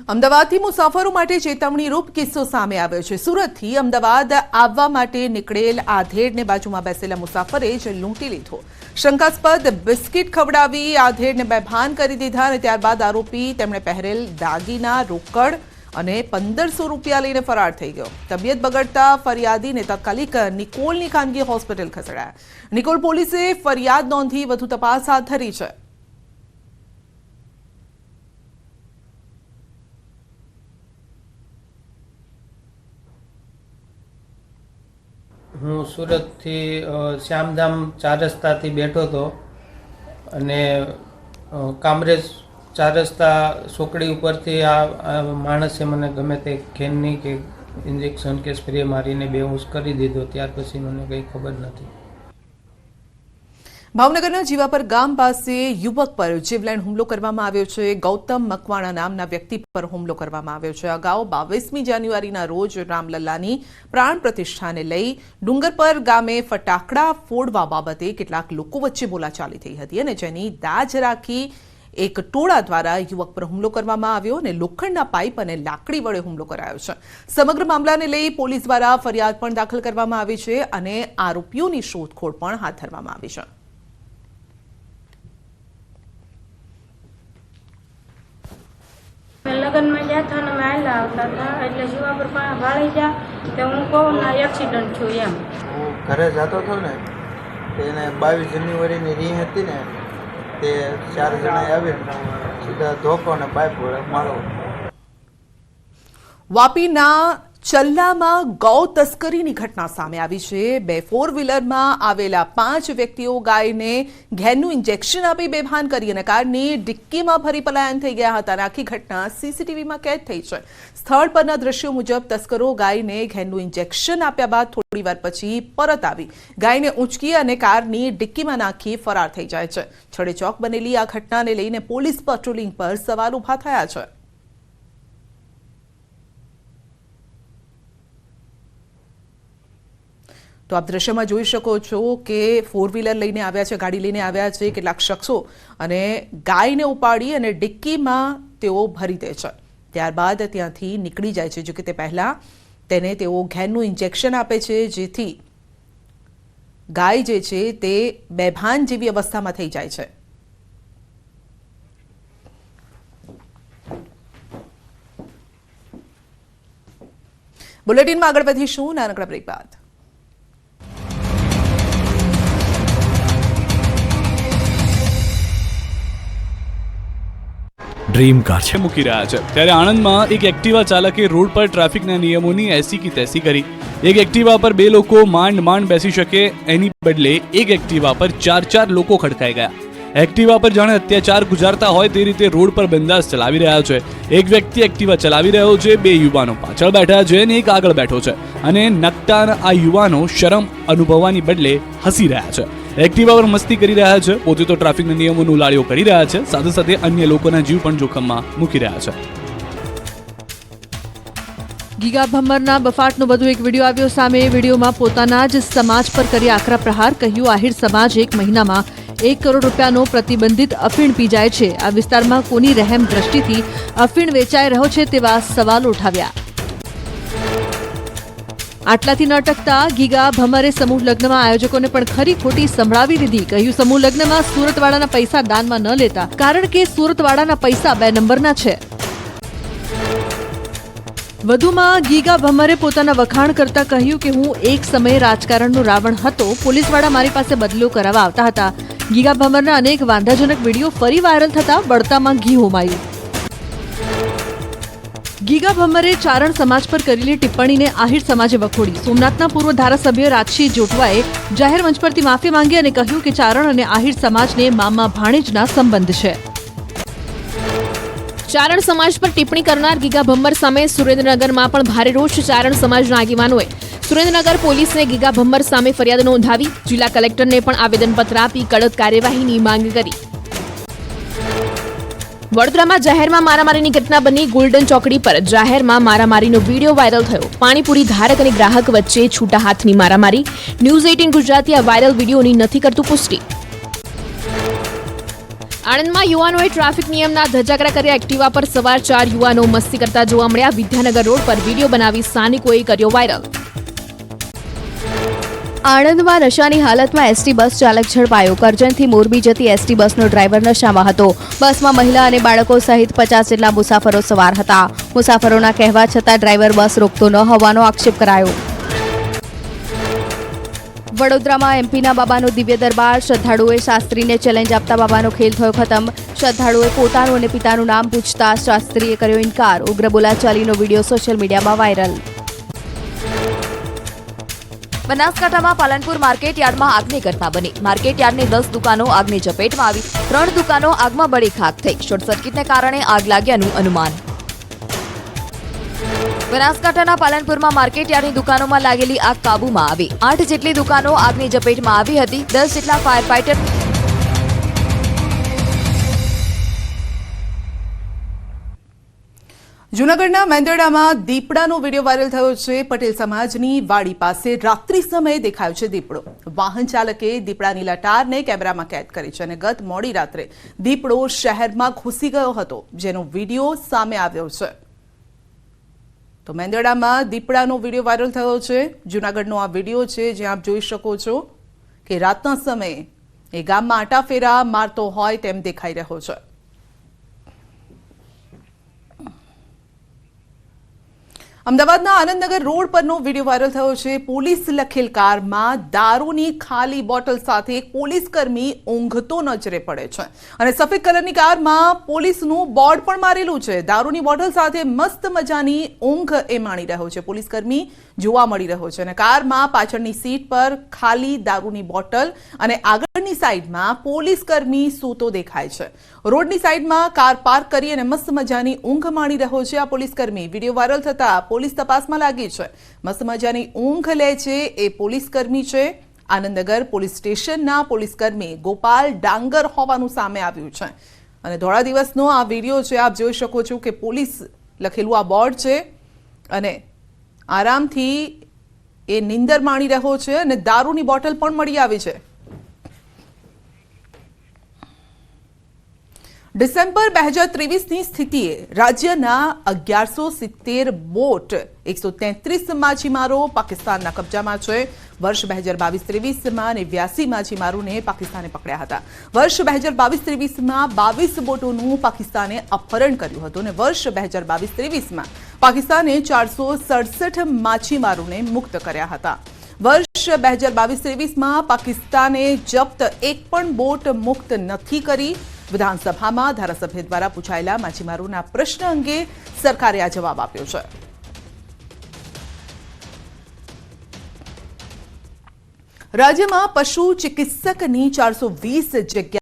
અમદાવાદથી મુસાફરો માટે ચેતવણીરૂપ કિસ્સો સામે આવ્યો છે। સુરતથી અમદાવાદ આવવા માટે નીકળેલ આધેડને બાજુમાં બેસેલા મુસાફરે જ લૂંટી લીધો। શંકાસ્પદ બિસ્કિટ ખવડાવી આધેડને બેભાન કરી દીધા અને ત્યારબાદ આરોપી તેમણે પહેરેલ દાગીના, રોકડ અને 1500 રૂપિયા લઈને ફરાર થઈ ગયો। તબિયત બગડતા ફરિયાદીને તાત્કાલિક નિકોલની ખાનગી હોસ્પિટલ ખસેડાયા। નિકોલ પોલીસે ફરિયાદ નોંધી વધુ તપાસ હાથ ધરી છે। હું સુરતથી શ્યામધામ 4 રસ્તાથી બેઠો હતો અને કામરેજ 4 રસ્તા સોકડી ઉપરથી આ માણસે મને ગમે તે ખેનની કે ઇન્જેક્શન કે સ્પ્રે મારીને બેહોશ કરી દીધો। ત્યાર પછી મને કંઈ ખબર નથી। ભાવનગરના જીવાપર ગામ પાસે યુવક પર જીવલેણ હુમલો કરવામાં આવ્યો છે। ગૌતમ મકવાણા નામના વ્યક્તિ પર હુમલો કરવામાં આવ્યો છે। અગાઉ 22મી જાન્યુઆરીના રોજ રામલલ્લાની પ્રાણ પ્રતિષ્ઠાને લઈ ડુંગરપર ગામે ફટાકડા ફોડવા બાબતે કેટલાક લોકો વચ્ચે બોલાચાલી થઈ હતી અને જેની દાજ રાખી એક ટોળા દ્વારા યુવક પર હુમલો કરવામાં આવ્યો અને લોખંડના પાઇપ અને લાકડી વડે હુમલો કરાયો છે। સમગ્ર મામલાને લઈ પોલીસ દ્વારા ફરિયાદ પણ દાખલ કરવામાં આવી છે અને આરોપીઓની શોધખોળ પણ હાથ ધરવામાં આવી છે। लगन में गया था ना, मैं आला होता था એટલે જીવા પર વાળી જા તો હું કહું ના એક્સિડન્ટ થયો એમ। હું ઘરે જતો હતો ને તો એને 22 જાન્યુઆરીની રી હતી ને તે 4 જણા આવીને સીધા ધોકો ને પાઇપ વડે મારો। વાપીના ચલ્લામાં ગૌ તસ્કરીની ઘટના સામે આવી છે। 2 4 વ્હીલરમાં આવેલા 5 વ્યક્તિઓ ગાયને ઘેનનું ઇન્જેક્શન આપી બેભાન કરી અને કારની ડિક્કીમાં ભરી પલાયન થઈ ગયા હતા। આખી ઘટના સીસીટીવીમાં કેદ થઈ છે। સ્થળ પરના દ્રશ્યો મુજબ તસ્કરો ગાયને ઘેનનું ઇન્જેક્શન આપ્યા બાદ થોડીવાર પછી પરત આવી ગાયને ઊંચકી અને કારની ડિક્કીમાં નાખી ફરાર થઈ જાય છે। છડેચોક બનેલી આ ઘટનાને લઈને પોલીસ પેટ્રોલિંગ પર સવાલ ઉભા થયા છે। તો આપ દ્રશ્યમાં જોઈ શકો છો કે 4 વ્હીલર લઈને આવ્યા છે, ગાડી લઈને આવ્યા છે કેટલાક શખ્સો અને ગાયને ઉપાડી અને ડિક્કીમાં તેઓ ભરી દે છે। ત્યારબાદ ત્યાંથી નીકળી જાય છે। જો કે તે પહેલા તેને તેઓ ઘેનનું ઇન્જેક્શન આપે છે જેથી ગાય જે છે તે બેભાન જેવી અવસ્થામાં થઈ જાય છે। બુલેટિનમાં આગળ વધીશું નાનકડા બ્રેક બાદ। ડ્રીમ કાર છે મૂકી રહ્યા છે ત્યારે આણંદમાં એક એક્ટિવા ચાલકે રોડ પર ટ્રાફિકના નિયમોની એસી કી તેસી કરી। એક એક્ટિવા પર 2 લોકો માંડ બેસી શકે એની બદલે એક એક્ટિવા પર 4 લોકો ખડકાઈ ગયા। એક્ટિવા પર જાણે અત્યાચાર ગુજારતા હોય તે રીતે રોડ પર બિંદાસ ચલાવી રહ્યા છે। એક વ્યક્તિ એક્ટિવા ચલાવી રહ્યો છે, 2 યુવાનો પાછળ બેઠા છે અને એક આગળ બેઠો છે અને નકટાર આ યુવાનો શરમ અનુભવવાની બદલે હસી રહ્યા છે। એક્ટિવા પર મસ્તી કરી રહ્યા છે, પોતે તો ટ્રાફિકના નિયમોનું ઉલાળ્યો કરી રહ્યા છે, સાથે સાથે અન્ય લોકોના જીવ પણ જોખમમાં મૂકી રહ્યા છે। ગીગા ભમ્મરના બફાટનો વધુ એક વિડીયો આવ્યો સામે। વિડીયોમાં પોતાના જ સમાજ પર કરી આકરા પ્રહાર, કહ્યું આહિર સમાજ 1 મહિનામાં 1 કરોડ રૂપિયાનો પ્રતિબંધિત અફીણ પી જાય છે। આ વિસ્તારમાં કોની રહેમ દ્રષ્ટિથી અફીણ વેચાઈ રહ્યો છે તેવા સવાલો ઉઠાવ્યા। આટલાથી ન અટકતા ગીગા ભમ્મરે સમૂહ લગ્નમાં આયોજકોને પણ ખરી ખોટી સંભળાવી દીધી, કહ્યું સમૂહ લગ્નમાં સુરતવાળાના પૈસા દાનમાં ન લેતા, કારણ કે સુરતવાળાના પૈસા 2 નંબરના છે। વધુમાં ગીગા ભમ્મરે પોતાના વખાણ કરતા કહ્યું કે હું એક સમયે રાજકારણનો રાવણ હતો, પોલીસવાળા મારી પાસે બદલો કરાવવા આવતા હતા। ગીગા ભમ્મરના અનેક વાંધાજનક વિડીયો ફરી વાયરલ થતા બળતામાં ઘી હોમાયું। ગીગા ભમ્મરે ચારણ સમાજ પર કરેલી ટિપ્પણીને આહિર સમાજે વખોડી। સોમનાથના પૂર્વ ધારાસભ્ય રાજસિંહ જોટવાએ જાહેર મંચ પરથી માફી માંગી અને કહ્યું કે ચારણ અને આહિર સમાજને મામા ભાણેજના સંબંધ છે। ચારણ સમાજ પર ટિપ્પણી કરનાર ગીગા ભમ્મર સામે સુરેન્દ્રનગરમાં પણ ભારે રોષ। ચારણ સમાજના આગેવાનોએ સુરેન્દ્રનગર પોલીસને ગીગા ભમ્મર સામે ફરિયાદ નોંધાવી જિલ્લા કલેક્ટરને પણ આવેદનપત્ર આપી કડક કાર્યવાહીની માંગ કરી। વડોદરામાં જાહેરમાં મારામારીની ઘટના બની। ગોલ્ડન ચોકડી પર જાહેરમાં મારામારીનો વિડીયો વાયરલ થયો। પાણીપુરી ધારક અને ગ્રાહક વચ્ચે છૂટા હાથની મારામારી। ન્યૂઝ 18 ગુજરાતી આ વાયરલ વિડીયોની નથી કરતું પુષ્ટિ। આણંદમાં યુવાનોએ ટ્રાફિક નિયમના ધજાગરા કર્યા. એક્ટિવા પર સવાર 4 યુવાનો મસ્તી કરતા જોવા મળ્યા. વિદ્યાનગર રોડ પર વિડીયો બનાવી સ્થાનિકોએ કર્યો વાયરલ. આણંદમાં નશાની હાલતમાં એસટી બસ ચાલક ઝડપાયો. કરજણથી મોરબી જતી એસટી બસનો ડ્રાઈવર નશામાં હતો. બસમાં મહિલા અને બાળકો સહિત 50 જેટલા મુસાફરો સવાર હતા. મુસાફરોના કહેવા છતાં ડ્રાઈવર બસ રોકતો ન હોવાનો આક્ષેપ કરાયો. વડોદરામાં એમપીના બાબાનો દિવ્ય દરબાર. શ્રદ્ધાળુઓએ શાસ્ત્રીને ચેલેન્જ આપતા બાબાનો ખેલ થયો ખતમ. શ્રદ્ધાળુઓએ પોતાનું અને પિતાનું નામ પૂછતા શાસ્ત્રીએ કર્યો ઇનકાર. ઉગ્ર બોલાચાલીનો વિડીયો સોશિયલ મીડિયામાં વાયરલ. બનાસકાંઠામાં પાલનપુર માર્કેટ યાર્ડમાં આગની ઘટના બની. માર્કેટ યાર્ડની 10 દુકાનો આગની ઝપેટમાં આવી. 3 દુકાનો આગમાં બળી ખાક થઈ. શોર્ટ સર્કિટને કારણે આગ લાગ્યાનું અનુમાન. બનાસકાંઠાના પાલનપુરમાં માર્કેટ યાર્ડની દુકાનોમાં લાગેલી આગ કાબૂમાં આવી. 8 જેટલી દુકાનો આગની ઝપેટમાં આવી હતી. 10 જેટલા ફાયર ફાઈટર જૂનાગઢના મેંદરડામાં દીપડાનો વિડીયો વાયરલ થયો છે. પટેલ સમાજની વાડી પાસે રાત્રિ સમયે દેખાયો છે દીપડો. વાહન ચાલકે દીપડાની લટારને કેમેરામાં કેદ કરી છે અને ગત મોડી રાત્રે દીપડો શહેરમાં ઘૂસી ગયો હતો, જેનો વિડીયો સામે આવ્યો છે. તો મેંદરડામાં દીપડાનો વિડીયો વાયરલ થયો છે. જૂનાગઢનો આ વિડીયો છે, જ્યાં આપ જોઈ શકો છો કે રાતના સમયે એ ગામમાં આટાફેરા મારતો હોય તેમ દેખાઈ રહ્યો છે. અમદાવાદના આનંદનગર રોડ પરનો વિડીયો વાયરલ થયો છે. પોલીસ લખેલ કારમાં દારૂની ખાલી બોટલ સાથે એક પોલીસ કર્મી ઊંઘતો નજરે પડે છે અને સફેદ કલરની કારમાં પોલીસનું બોર્ડ પણ મારેલું છે. દારૂની બોટલ સાથે મસ્ત મજાની ઊંઘ એ માણી રહ્યો છે. પોલીસ કર્મી જોવા મળી રહ્યો છે અને કારમાં પાછળની સીટ પર ખાલી દારૂની બોટલ અને આગળની સાઈડમાં પોલીસ કર્મી સૂતો દેખાય છે. રોડની સાઈડમાં કાર પાર્ક કરી અને મસ્ત મજાની ઊંઘ માણી રહ્યો છે આ પોલીસ કર્મી. વિડીયો વાયરલ થતા પોલીસ તપાસમાં લાગી છે. મસ્ત મજાની ઊંઘ લે છે એ પોલીસ કર્મી છે. આનંદનગર પોલીસ સ્ટેશનના પોલીસ કર્મી ગોપાલ ડાંગર હોવાનું સામે આવ્યું છે અને ધોળા દિવસનો આ વિડીયો છે. આપ જોઈ શકો છો કે પોલીસ લખેલું આ બોર્ડ છે અને આરામથી એ નિંદર માણી રહ્યો છે અને દારૂની બોટલ પણ મળી આવી છે. ડિસેમ્બર 2023ની સ્થિતિએ રાજ્યના 1170 બોટ 133 માછીમારો પાકિસ્તાનના કબજામાં છે. વર્ષ 2022-23માં 89 માછીમારોને પાકિસ્તાને પકડ્યા હતા. વર્ષ 2022-23માં 22 બોટોનું પાકિસ્તાને અપહરણ કર્યું હતું અને વર્ષ 2022-23માં પાકિસ્તાને 467 માછીમારોને મુક્ત કર્યા હતા. વર્ષ 2022-23માં પાકિસ્તાને જપ્ત એક પણ બોટ મુક્ત નથી કરી. વિધાનસભામાં ધારાસભ્ય દ્વારા પૂછાયેલા માછીમારોના પ્રશ્ન અંગે સરકારે આ જવાબ આપ્યો છે. રાજ્યમાં પશુ ચિકિત્સકની 420 જગ્યા